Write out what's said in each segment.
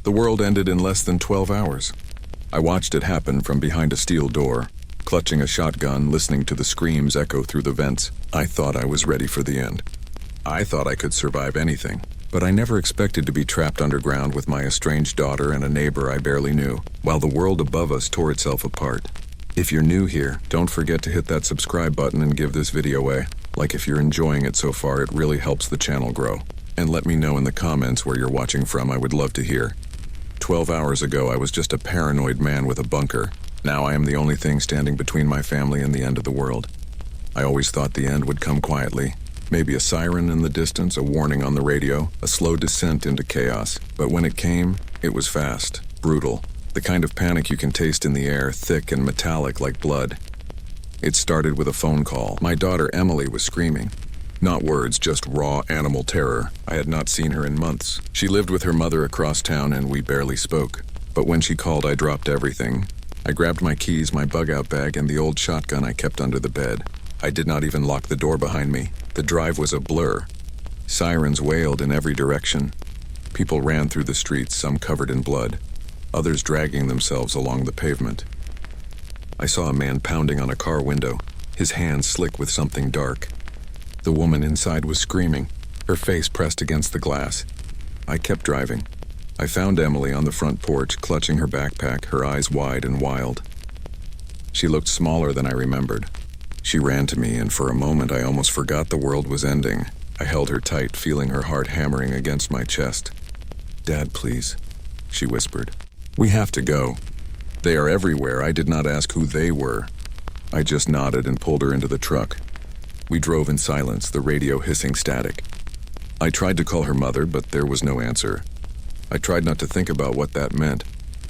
The world ended in less than 12 hours. I watched it happen from behind a steel door, clutching a shotgun, listening to the screams echo through the vents. I thought I was ready for the end. I thought I could survive anything, but I never expected to be trapped underground with my estranged daughter and a neighbor I barely knew, while the world above us tore itself apart. If you're new here, don't forget to hit that subscribe button and give this video a like if you're enjoying it so far. It really helps the channel grow. And let me know in the comments where you're watching from. I would love to hear. 12 hours ago, I was just a paranoid man with a bunker. Now I am the only thing standing between my family and the end of the world. I always thought the end would come quietly. Maybe a siren in the distance, a warning on the radio, a slow descent into chaos. But when it came, it was fast, brutal. The kind of panic you can taste in the air, thick and metallic like blood. It started with a phone call. My daughter Emily was screaming. Not words, just raw animal terror. I had not seen her in months. She lived with her mother across town and we barely spoke. But when she called, I dropped everything. I grabbed my keys, my bug-out bag, and the old shotgun I kept under the bed. I did not even lock the door behind me. The drive was a blur. Sirens wailed in every direction. People ran through the streets, some covered in blood, others dragging themselves along the pavement. I saw a man pounding on a car window, his hands slick with something dark. The woman inside was screaming, her face pressed against the glass. I kept driving. I found Emily on the front porch, clutching her backpack, her eyes wide and wild. She looked smaller than I remembered. She ran to me, and for a moment I almost forgot the world was ending. I held her tight, feeling her heart hammering against my chest. "Dad, please," she whispered. "We have to go. They are everywhere." I did not ask who they were. I just nodded and pulled her into the truck. We drove in silence, the radio hissing static. I tried to call her mother, but there was no answer. I tried not to think about what that meant.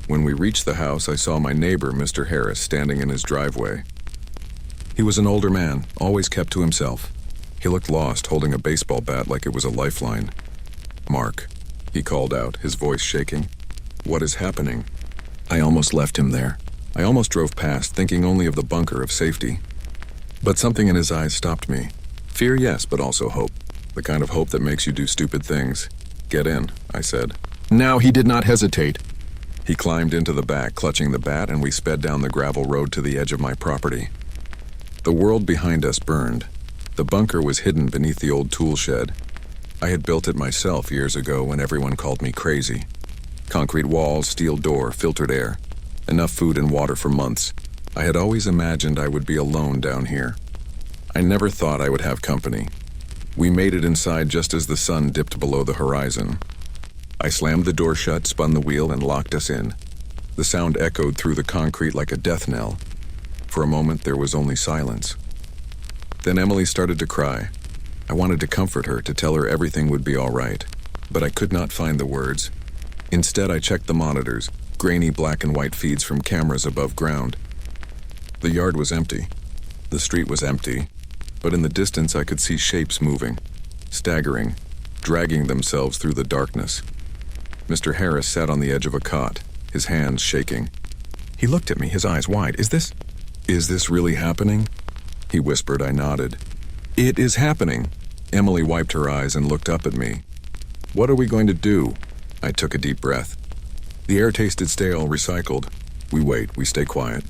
When we reached the house, I saw my neighbor, Mr. Harris, standing in his driveway. He was an older man, always kept to himself. He looked lost, holding a baseball bat like it was a lifeline. "Mark," he called out, his voice shaking. "What is happening?" I almost left him there. I almost drove past, thinking only of the bunker of safety. But something in his eyes stopped me. Fear, yes, but also hope. The kind of hope that makes you do stupid things. "Get in," I said. Now he did not hesitate. He climbed into the back, clutching the bat, and we sped down the gravel road to the edge of my property. The world behind us burned. The bunker was hidden beneath the old tool shed. I had built it myself years ago when everyone called me crazy. Concrete walls, steel door, filtered air. Enough food and water for months. I had always imagined I would be alone down here. I never thought I would have company. We made it inside just as the sun dipped below the horizon. I slammed the door shut, spun the wheel, and locked us in. The sound echoed through the concrete like a death knell. For a moment, there was only silence. Then Emily started to cry. I wanted to comfort her, to tell her everything would be all right, but I could not find the words. Instead, I checked the monitors, grainy black and white feeds from cameras above ground. The yard was empty. The street was empty, but in the distance I could see shapes moving, staggering, dragging themselves through the darkness. Mr. Harris sat on the edge of a cot, his hands shaking. He looked at me, his eyes wide. Is this really happening?" He whispered. I nodded. "It is happening." Emily wiped her eyes and looked up at me. "What are we going to do?" I took a deep breath. The air tasted stale, recycled. We wait, we stay quiet.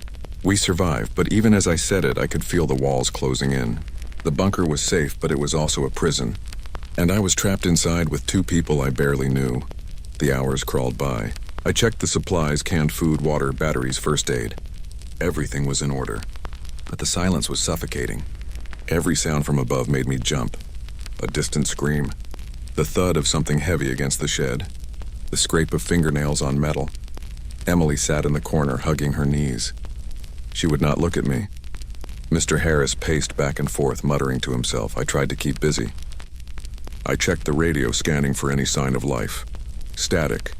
We survive, but even as I said it, I could feel the walls closing in. The bunker was safe, but it was also a prison. And I was trapped inside with two people I barely knew. The hours crawled by. I checked the supplies, canned food, water, batteries, first aid. Everything was in order. But the silence was suffocating. Every sound from above made me jump. A distant scream. The thud of something heavy against the shed. The scrape of fingernails on metal. Emily sat in the corner, hugging her knees. She would not look at me. Mr. Harris paced back and forth, muttering to himself. I tried to keep busy. I checked the radio, scanning for any sign of life. Static.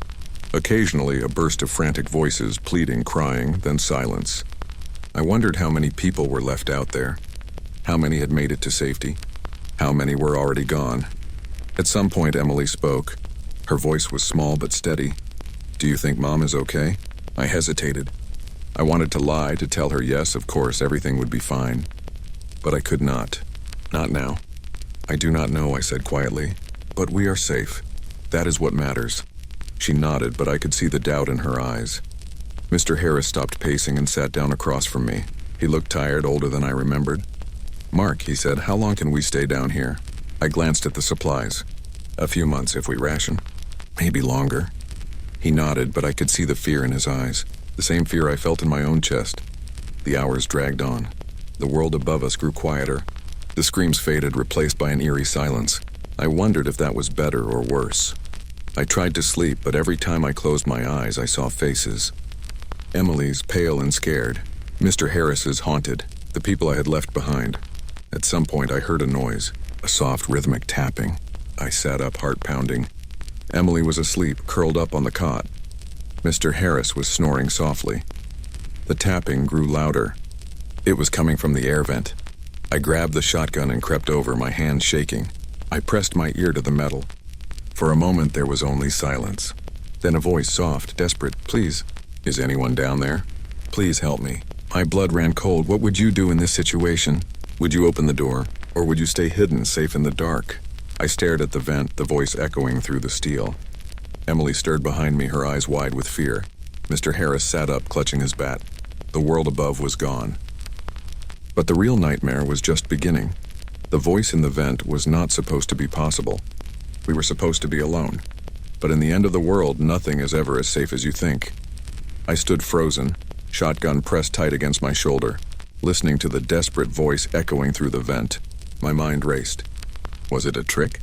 Occasionally, a burst of frantic voices, pleading, crying, then silence. I wondered how many people were left out there. How many had made it to safety? How many were already gone? At some point, Emily spoke. Her voice was small but steady. "Do you think Mom is okay?" I hesitated. I wanted to lie, to tell her yes, of course, everything would be fine. But I could not. Not now. "I do not know," I said quietly. "But we are safe. That is what matters." She nodded, but I could see the doubt in her eyes. Mr. Harris stopped pacing and sat down across from me. He looked tired, older than I remembered. "Mark," he said, "how long can we stay down here?" I glanced at the supplies. "A few months if we ration. Maybe longer." He nodded, but I could see the fear in his eyes, the same fear I felt in my own chest. The hours dragged on. The world above us grew quieter. The screams faded, replaced by an eerie silence. I wondered if that was better or worse. I tried to sleep, but every time I closed my eyes, I saw faces. Emily's, pale and scared. Mr. Harris's, haunted. The people I had left behind. At some point, I heard a noise, a soft, rhythmic tapping. I sat up, heart pounding. Emily was asleep, curled up on the cot. Mr. Harris was snoring softly. The tapping grew louder. It was coming from the air vent. I grabbed the shotgun and crept over, my hands shaking. I pressed my ear to the metal. For a moment, there was only silence. Then a voice, soft, desperate. "Please, is anyone down there? Please help me." My blood ran cold. What would you do in this situation? Would you open the door, or would you stay hidden, safe in the dark? I stared at the vent, the voice echoing through the steel. Emily stirred behind me, her eyes wide with fear. Mr. Harris sat up, clutching his bat. The world above was gone. But the real nightmare was just beginning. The voice in the vent was not supposed to be possible. We were supposed to be alone. But in the end of the world, nothing is ever as safe as you think. I stood frozen, shotgun pressed tight against my shoulder, listening to the desperate voice echoing through the vent. My mind raced. Was it a trick?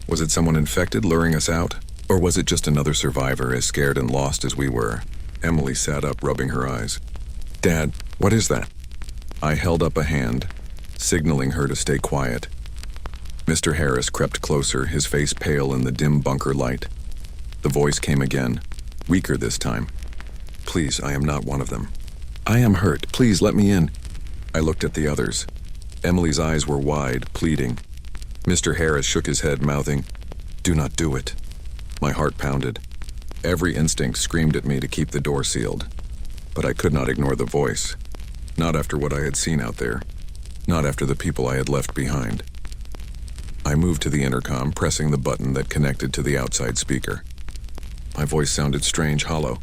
Was it someone infected luring us out? Or was it just another survivor as scared and lost as we were? Emily sat up, rubbing her eyes. "Dad, what is that?" I held up a hand, signaling her to stay quiet. Mr. Harris crept closer, his face pale in the dim bunker light. The voice came again, weaker this time. "Please, I am not one of them. I am hurt. Please let me in." I looked at the others. Emily's eyes were wide, pleading. Mr. Harris shook his head, mouthing, "Do not do it." My heart pounded. Every instinct screamed at me to keep the door sealed. But I could not ignore the voice. Not after what I had seen out there. Not after the people I had left behind. I moved to the intercom, pressing the button that connected to the outside speaker. My voice sounded strange, hollow.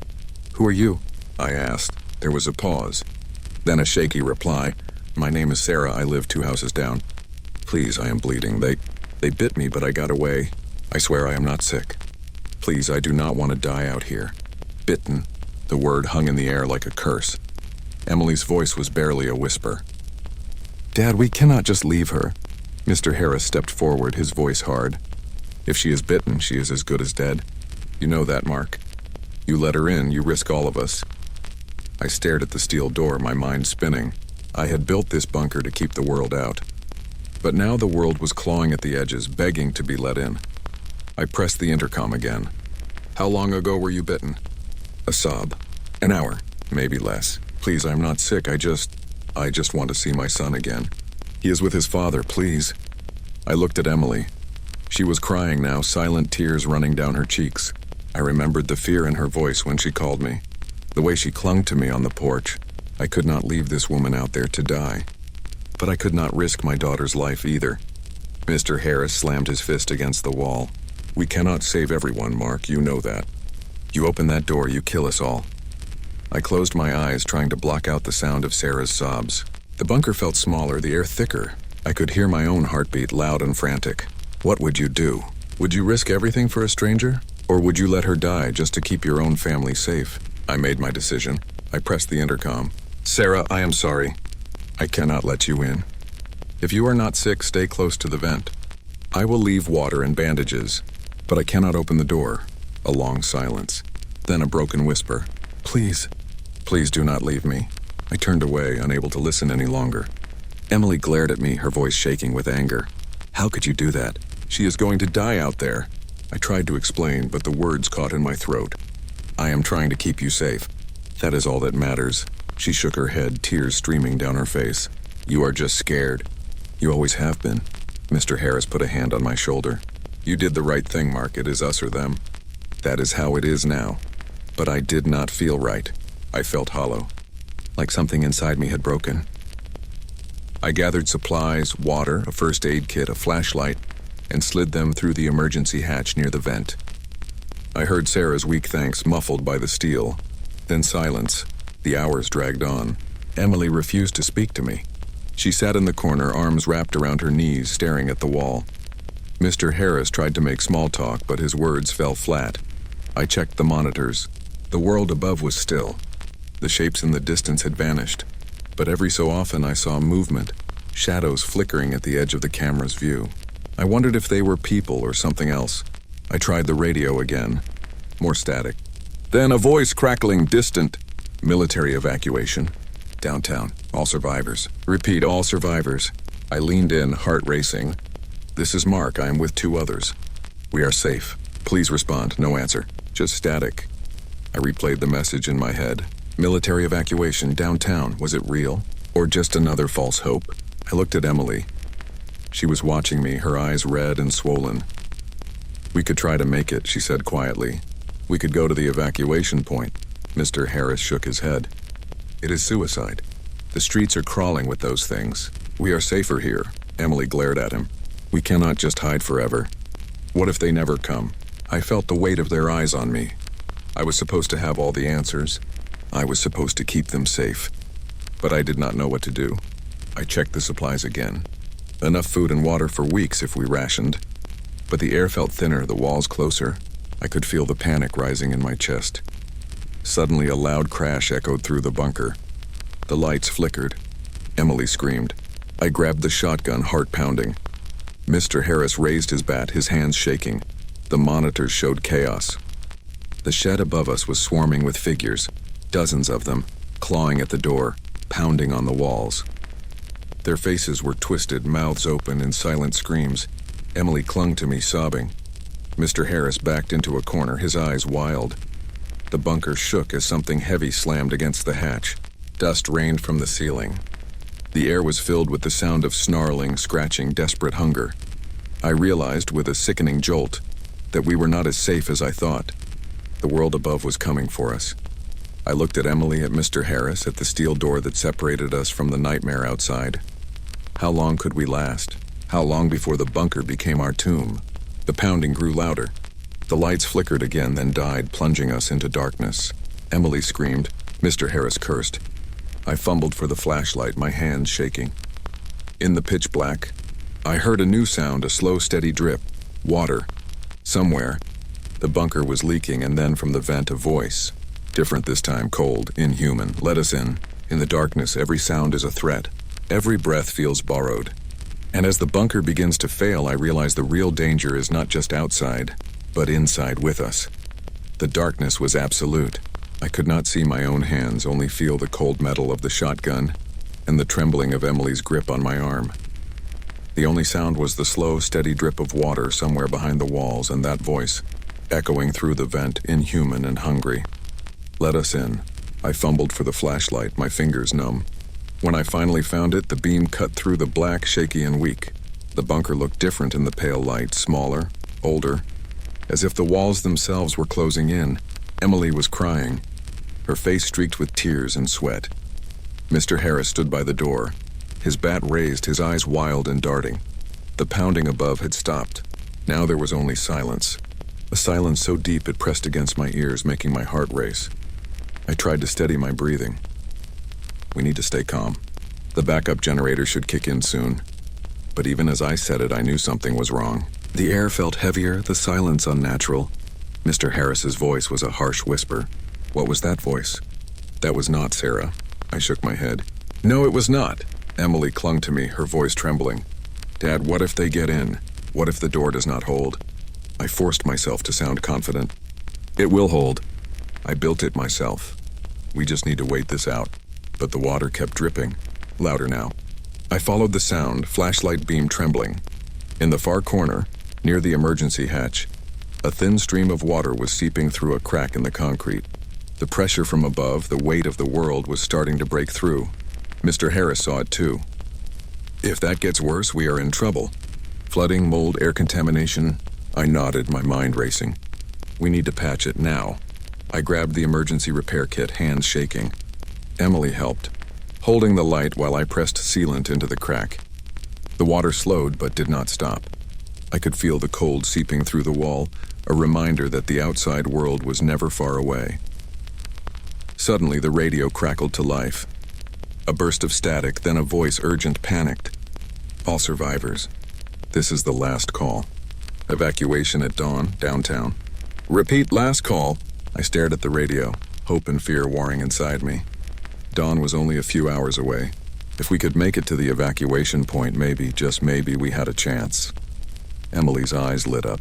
"Who are you?" I asked. There was a pause. Then a shaky reply. "My name is Sarah. I live 2 houses down. Please, I am bleeding. They bit me, but I got away. I swear I am not sick. Please, I do not want to die out here." Bitten. The word hung in the air like a curse. Emily's voice was barely a whisper. "Dad, we cannot just leave her." Mr. Harris stepped forward, his voice hard. "If she is bitten, she is as good as dead. You know that, Mark. You let her in, you risk all of us." I stared at the steel door, my mind spinning. I had built this bunker to keep the world out. But now the world was clawing at the edges, begging to be let in. I pressed the intercom again. "How long ago were you bitten?" A sob. "An hour, maybe less. Please, I'm not sick. I just want to see my son again. He is with his father, please." I looked at Emily. She was crying now, silent tears running down her cheeks. I remembered the fear in her voice when she called me. The way she clung to me on the porch. I could not leave this woman out there to die. But I could not risk my daughter's life either. Mr. Harris slammed his fist against the wall. "We cannot save everyone, Mark, you know that. You open that door, you kill us all." I closed my eyes, trying to block out the sound of Sarah's sobs. The bunker felt smaller, the air thicker. I could hear my own heartbeat, loud and frantic. What would you do? Would you risk everything for a stranger? Or would you let her die just to keep your own family safe? I made my decision. I pressed the intercom. "Sarah, I am sorry. I cannot let you in. If you are not sick, stay close to the vent. I will leave water and bandages, but I cannot open the door." A long silence. Then a broken whisper. "Please, please do not leave me." I turned away, unable to listen any longer. Emily glared at me, her voice shaking with anger. "How could you do that? She is going to die out there." I tried to explain, but the words caught in my throat. "I am trying to keep you safe. That is all that matters." She shook her head, tears streaming down her face. "You are just scared. You always have been." Mr. Harris put a hand on my shoulder. "You did the right thing, Mark. It is us or them. That is how it is now." But I did not feel right. I felt hollow, like something inside me had broken. I gathered supplies, water, a first aid kit, a flashlight, and slid them through the emergency hatch near the vent. I heard Sarah's weak thanks muffled by the steel. Then silence. The hours dragged on. Emily refused to speak to me. She sat in the corner, arms wrapped around her knees, staring at the wall. Mr. Harris tried to make small talk, but his words fell flat. I checked the monitors. The world above was still. The shapes in the distance had vanished, but every so often I saw movement, shadows flickering at the edge of the camera's view. I wondered if they were people or something else. I tried the radio again. More static. Then a voice crackling, distant. Military evacuation. Downtown. All survivors. Repeat, all survivors. I leaned in, heart racing. This is Mark. I am with 2 others. We are safe. Please respond. No answer. Just static. I replayed the message in my head. Military evacuation, downtown. Was it real? Or just another false hope? I looked at Emily. She was watching me, her eyes red and swollen. We could try to make it, she said quietly. We could go to the evacuation point. Mr. Harris shook his head. It is suicide. The streets are crawling with those things. We are safer here. Emily glared at him. We cannot just hide forever. What if they never come? I felt the weight of their eyes on me. I was supposed to have all the answers. I was supposed to keep them safe. But I did not know what to do. I checked the supplies again. Enough food and water for weeks if we rationed. But the air felt thinner, the walls closer. I could feel the panic rising in my chest. Suddenly a loud crash echoed through the bunker. The lights flickered. Emily screamed. I grabbed the shotgun, heart pounding. Mr. Harris raised his bat, his hands shaking. The monitors showed chaos. The shed above us was swarming with figures, dozens of them, clawing at the door, pounding on the walls. Their faces were twisted, mouths open in silent screams. Emily clung to me, sobbing. Mr. Harris backed into a corner, his eyes wild. The bunker shook as something heavy slammed against the hatch. Dust rained from the ceiling. The air was filled with the sound of snarling, scratching, desperate hunger. I realized, with a sickening jolt, that we were not as safe as I thought. The world above was coming for us. I looked at Emily, at Mr. Harris, at the steel door that separated us from the nightmare outside. How long could we last? How long before the bunker became our tomb? The pounding grew louder. The lights flickered again, then died, plunging us into darkness. Emily screamed. Mr. Harris cursed. I fumbled for the flashlight, my hands shaking. In the pitch black, I heard a new sound, a slow, steady drip. Water. Somewhere. The bunker was leaking, and then from the vent a voice. Different this time, cold, inhuman. Let us in. In the darkness, every sound is a threat. Every breath feels borrowed. And as the bunker begins to fail, I realize the real danger is not just outside, but inside with us. The darkness was absolute. I could not see my own hands, only feel the cold metal of the shotgun and the trembling of Emily's grip on my arm. The only sound was the slow, steady drip of water somewhere behind the walls, and that voice, echoing through the vent, inhuman and hungry. Let us in. I fumbled for the flashlight, my fingers numb. When I finally found it, the beam cut through the black, shaky and weak. The bunker looked different in the pale light, smaller, older, as if the walls themselves were closing in. Emily was crying, her face streaked with tears and sweat. Mr. Harris stood by the door, his bat raised, his eyes wild and darting. The pounding above had stopped. Now there was only silence. A silence so deep it pressed against my ears, making my heart race. I tried to steady my breathing. We need to stay calm. The backup generator should kick in soon. But even as I said it, I knew something was wrong. The air felt heavier, the silence unnatural. Mr. Harris's voice was a harsh whisper. What was that voice? That was not Sarah. I shook my head. No, it was not. Emily clung to me, her voice trembling. Dad, what if they get in? What if the door does not hold? I forced myself to sound confident. It will hold. I built it myself. We just need to wait this out. But the water kept dripping, louder now. I followed the sound, flashlight beam trembling. In the far corner, near the emergency hatch, a thin stream of water was seeping through a crack in the concrete. The pressure from above, the weight of the world, was starting to break through. Mr. Harris saw it too. If that gets worse, we are in trouble. Flooding, mold, air contamination. I nodded, my mind racing. We need to patch it now. I grabbed the emergency repair kit, hands shaking. Emily helped, holding the light while I pressed sealant into the crack. The water slowed but did not stop. I could feel the cold seeping through the wall, a reminder that the outside world was never far away. Suddenly, the radio crackled to life. A burst of static, then a voice urgent, panicked. All survivors. This is the last call. Evacuation at dawn, downtown. Repeat last call. I stared at the radio, hope and fear warring inside me. Dawn was only a few hours away. If we could make it to the evacuation point, maybe, just maybe, we had a chance. Emily's eyes lit up.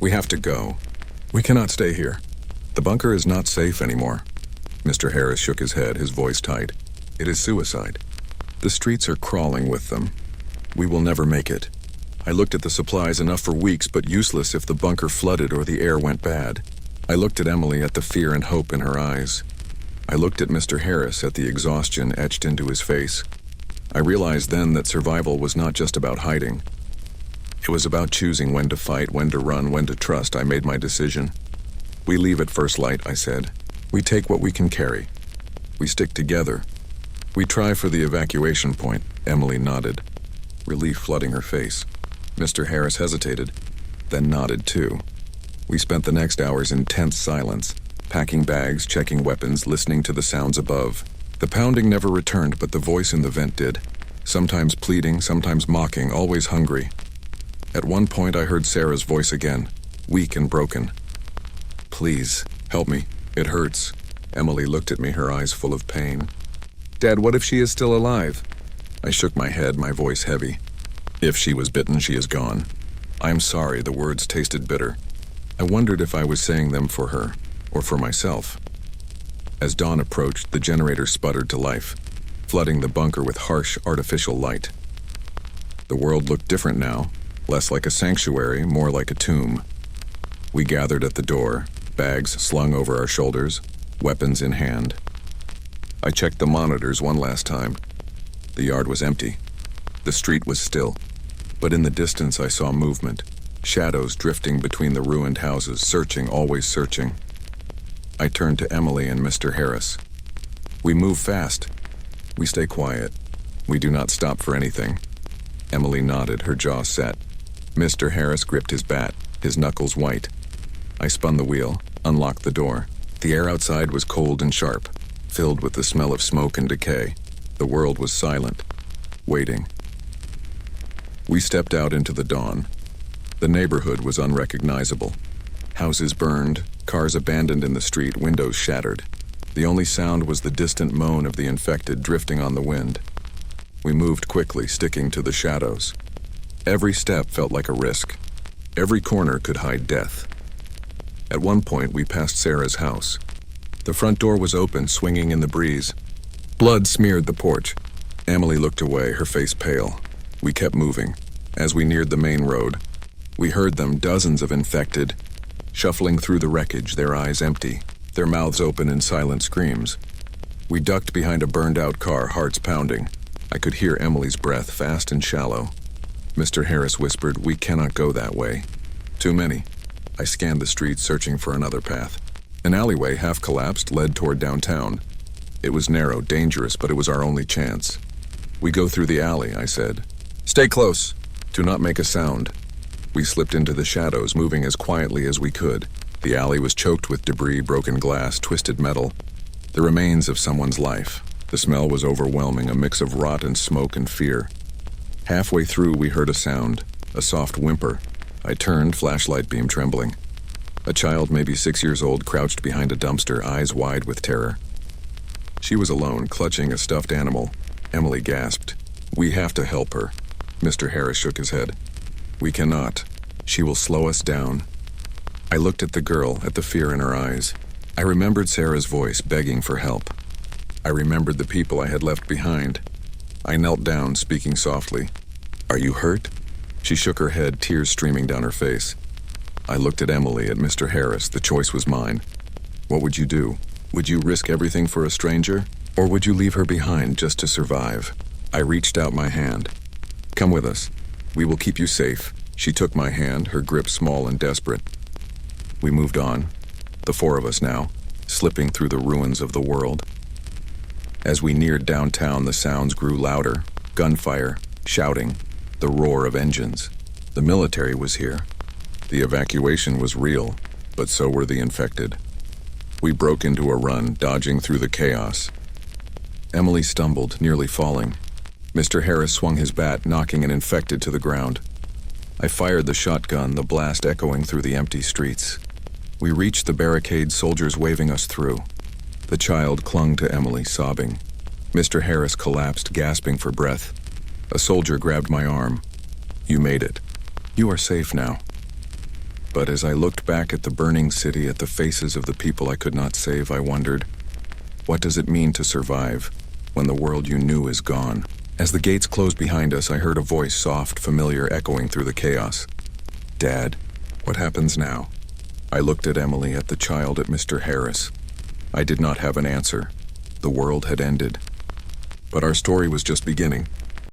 We have to go. We cannot stay here. The bunker is not safe anymore. Mr. Harris shook his head, his voice tight. It is suicide. The streets are crawling with them. We will never make it. I looked at the supplies, enough for weeks, but useless if the bunker flooded or the air went bad. I looked at Emily, at the fear and hope in her eyes. I looked at Mr. Harris, at the exhaustion etched into his face. I realized then that survival was not just about hiding. It was about choosing when to fight, when to run, when to trust. I made my decision. We leave at first light, I said. We take what we can carry. We stick together. We try for the evacuation point. Emily nodded, relief flooding her face. Mr. Harris hesitated, then nodded too. We spent the next hours in tense silence, packing bags, checking weapons, listening to the sounds above. The pounding never returned, but the voice in the vent did. Sometimes pleading, sometimes mocking, always hungry. At one point I heard Sarah's voice again, weak and broken. Please, help me. It hurts. Emily looked at me, her eyes full of pain. Dad, what if she is still alive? I shook my head, my voice heavy. If she was bitten, she is gone. I'm sorry, the words tasted bitter. I wondered if I was saying them for her, or for myself. As dawn approached, the generator sputtered to life, flooding the bunker with harsh, artificial light. The world looked different now, less like a sanctuary, more like a tomb. We gathered at the door, bags slung over our shoulders, weapons in hand. I checked the monitors one last time. The yard was empty. The street was still. But in the distance I saw movement, shadows drifting between the ruined houses, searching, always searching. I turned to Emily and Mr. Harris. We move fast. We stay quiet. We do not stop for anything. Emily nodded, her jaw set. Mr. Harris gripped his bat, his knuckles white. I spun the wheel, unlocked the door. The air outside was cold and sharp, filled with the smell of smoke and decay. The world was silent, waiting. We stepped out into the dawn. The neighborhood was unrecognizable. Houses burned, cars abandoned in the street, windows shattered. The only sound was the distant moan of the infected drifting on the wind. We moved quickly, sticking to the shadows. Every step felt like a risk. Every corner could hide death. At one point, we passed Sarah's house. The front door was open, swinging in the breeze. Blood smeared the porch. Emily looked away, her face pale. We kept moving. As we neared the main road, we heard them, dozens of infected, shuffling through the wreckage, their eyes empty, their mouths open in silent screams. We ducked behind a burned-out car, hearts pounding. I could hear Emily's breath, fast and shallow. Mr. Harris whispered, "We cannot go that way. Too many." I scanned the streets, searching for another path. An alleyway, half collapsed, led toward downtown. It was narrow, dangerous, but it was our only chance. "We go through the alley," I said. "Stay close. Do not make a sound." We slipped into the shadows, moving as quietly as we could. The alley was choked with debris, broken glass, twisted metal, the remains of someone's life. The smell was overwhelming, a mix of rot and smoke and fear. Halfway through, we heard a sound, a soft whimper. I turned, flashlight beam trembling. A child, maybe 6 years old, crouched behind a dumpster, eyes wide with terror. She was alone, clutching a stuffed animal. Emily gasped. "We have to help her." Mr. Harris shook his head. "We cannot. She will slow us down." I looked at the girl, at the fear in her eyes. I remembered Sarah's voice, begging for help. I remembered the people I had left behind. I knelt down, speaking softly. "Are you hurt?" She shook her head, tears streaming down her face. I looked at Emily, at Mr. Harris. The choice was mine. What would you do? Would you risk everything for a stranger? Or would you leave her behind just to survive? I reached out my hand. "Come with us. We will keep you safe." She took my hand, her grip small and desperate. We moved on, the four of us now, slipping through the ruins of the world. As we neared downtown, the sounds grew louder. Gunfire, shouting, the roar of engines. The military was here. The evacuation was real, but so were the infected. We broke into a run, dodging through the chaos. Emily stumbled, nearly falling. Mr. Harris swung his bat, knocking an infected to the ground. I fired the shotgun, the blast echoing through the empty streets. We reached the barricade, soldiers waving us through. The child clung to Emily, sobbing. Mr. Harris collapsed, gasping for breath. A soldier grabbed my arm. "You made it. You are safe now." But as I looked back at the burning city, at the faces of the people I could not save, I wondered, what does it mean to survive when the world you knew is gone? As the gates closed behind us, I heard a voice, soft, familiar, echoing through the chaos. "Dad, what happens now?" I looked at Emily, at the child, at Mr. Harris. I did not have an answer. The world had ended. But our story was just beginning.